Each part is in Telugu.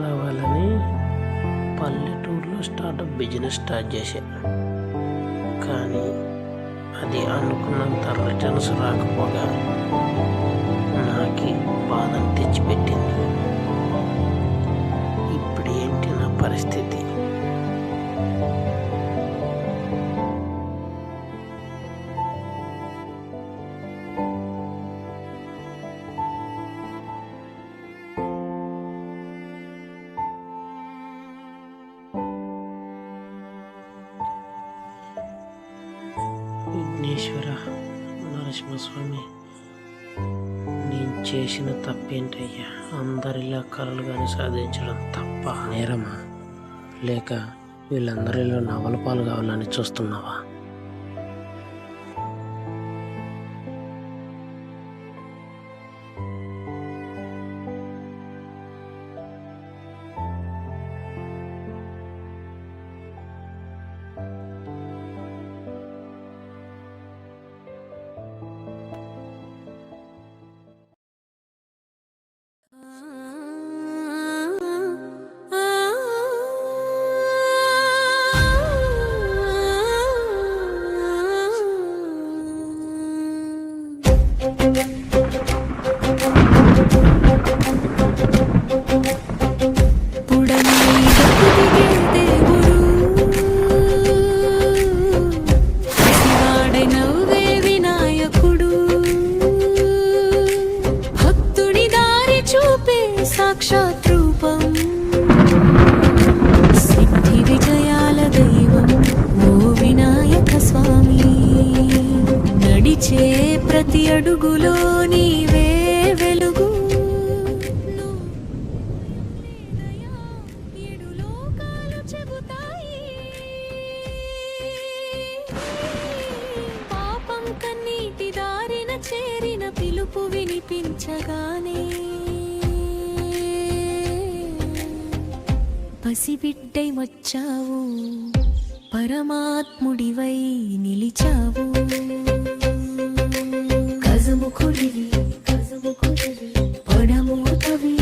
రావాలని పల్లెటూరులో బిజినెస్ స్టార్ట్ చేశా. కానీ అది అనుకున్నంత రిటర్న్స్ రాకపోగా నాకు బాధను తెచ్చిపెట్టింది. ఇప్పుడు ఏంటి నా పరిస్థితి? విఘ్నేశ్వర నరసింహస్వామి, నేను చేసిన తప్పేంటయ్యా? అందరిలా కలలు కానీ సాధించడం తప్ప, నేరమా? లేక వీళ్ళందరిలో నవల పాలు కావాలని చూస్తున్నావా? సాక్షాత్ రూపం సిద్ధి విజయాల దైవం ఓ వినాయక స్వామి, నడిచే ప్రతి అడుగులో నీవే వెలుగు. ఏడు లోకాలు చెబుతాయి పాపం కన్నీటి దారిన చేరిన పిలుపు వినిపించగానే పసిబిడ్డై వచ్చావు, పరమాత్ముడివై నిలిచావు. కజముఖుడివి పడమూతవి,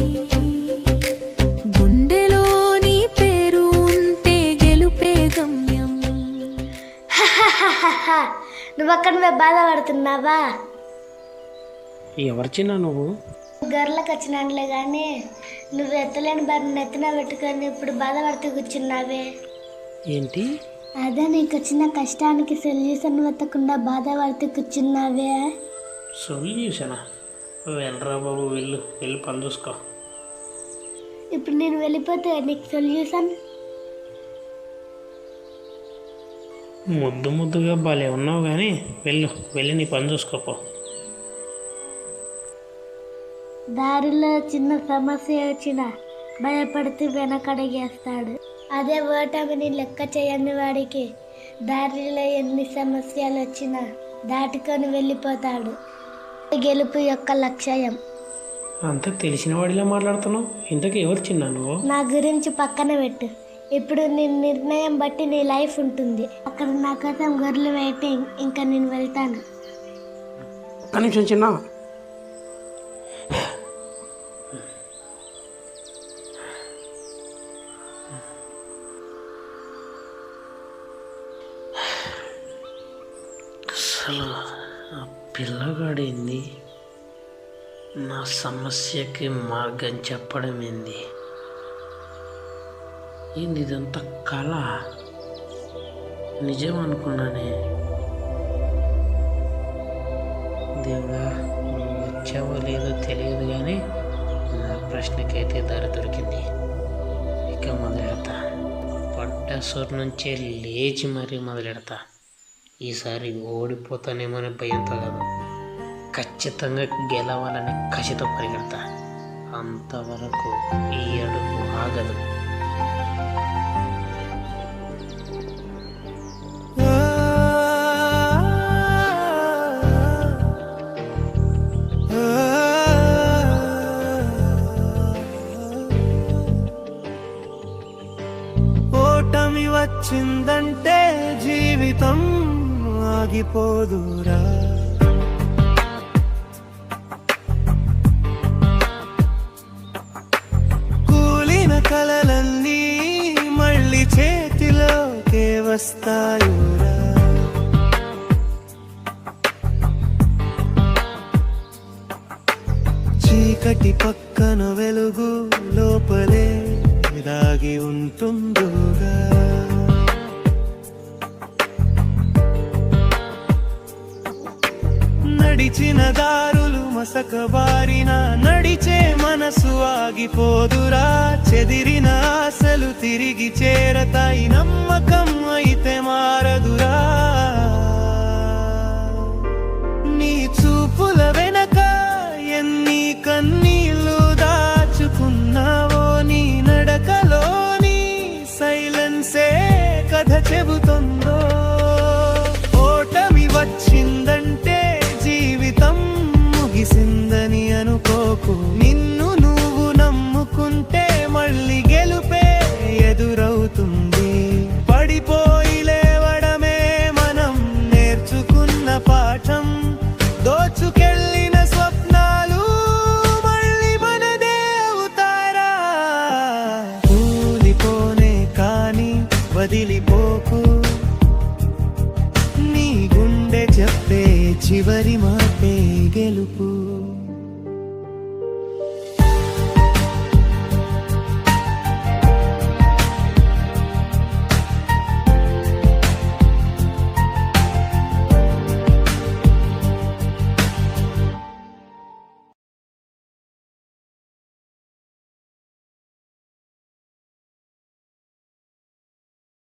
గుండెలో నీ పేరు ఉంటే గెలుపే గమ్యం. నువ్వు అక్కడ బాధపడుతున్నావా? ఎవరు చిన్న నువ్వు? గర్లకు వచ్చినానులే కానీ నువ్వు ఎత్తలేని బారిని ఎత్తిన పెట్టుకొని ఇప్పుడు బాధపడుతూ కూర్చున్నావే ఏంటి? అదే నీకు వచ్చిన కష్టానికి సొల్యూషన్ వెతకుండా బాధపడుతూ కూర్చున్నావే. సొల్యూషనా? వెళ్ళరా బాబు, వెళ్ళి పని చూసుకో. ఇప్పుడు నేను వెళ్ళిపోతే నీకు సొల్యూషన్? ముద్దుగా భలే ఉన్నావు కానీ వెళ్ళి నీ పని చూసుకోపో. దారిలో చిన్న సమస్య వచ్చినా భయపడుతూ వెనకడిగేస్తాడు. అదే ఓటమిని లెక్క చేయని వాడికి దారిలో ఎన్ని సమస్యలు వచ్చినా దాటుకొని వెళ్ళిపోతాడు. గెలుపు యొక్క లక్ష్యం. అంతా తెలిసిన వాడిలా మాట్లాడుతున్నావు. ఇంతకీ ఎవరు చిన్న నువ్వు? నా గురించి పక్కన పెట్టు. ఇప్పుడు నీ నిర్ణయం బట్టి నీ లైఫ్ ఉంటుంది. అక్కడ నా కోసం గొర్రెలు వెయిటింగ్. ఇంకా నేను వెళ్తాను. ఒక్క నిమిషం చిన్న. అసలు ఆ పిల్లగాడేంది నా సమస్యకి మార్గం చెప్పడం ఏంది ఇదంతా కళ? నిజం అనుకున్నానే. దేవుడా, నువ్వు వచ్చావో లేదో తెలియదు కానీ నా ప్రశ్నకైతే దారి దొరికింది. ఇక మొదలెడతా. పడ్డ సూర్ నుంచే లేచి మరీ మొదలెడతా. ఈసారి ఓడిపోతానేమోనే భయంతో కాదు, ఖచ్చితంగా గెలవాలని కసితో పరిగెడతా. అంతవరకు ఈ అడుగు ఆగదు. ఓటమి వచ్చిందంటే జీవితం ఆగిపోదురా. కూలిన చేతిలోకే వస్తాయురా. చీకటి పక్కన వెలుగు లోపలే దాగి ఉంటుందుగా. నడిచిన దారులు మసకబారిన నడిచే మనసు ఆగిపోదురా. చెదిరిన ఆశలు తిరిగి చేరతాయి, నమ్మకం అయితే మారదురా. నీ చూపుల వెనక ఎన్ని కన్నీళ్ళు దాచుకున్నావో, నీ నడకలోని సైలెన్సే కథ చెబుతుందో. ఓటమి వచ్చిందంటే జీవితం ముగిసిందని అనుకోకు. నిన్ను నువ్వు నమ్ముకుంటే మళ్ళీ గెలుపే ఎదురవుతుంది. పడిపోయి లేవడమే మనం నేర్చుకున్న పాఠం. దోచుకెళ్ళిన స్వప్నాలు మళ్ళీ మనదే అవుతారా. కూలిపోనే కాని వదిలిపోకు, నీ గుండె చెప్పే చివరి మాటే గెలుపు.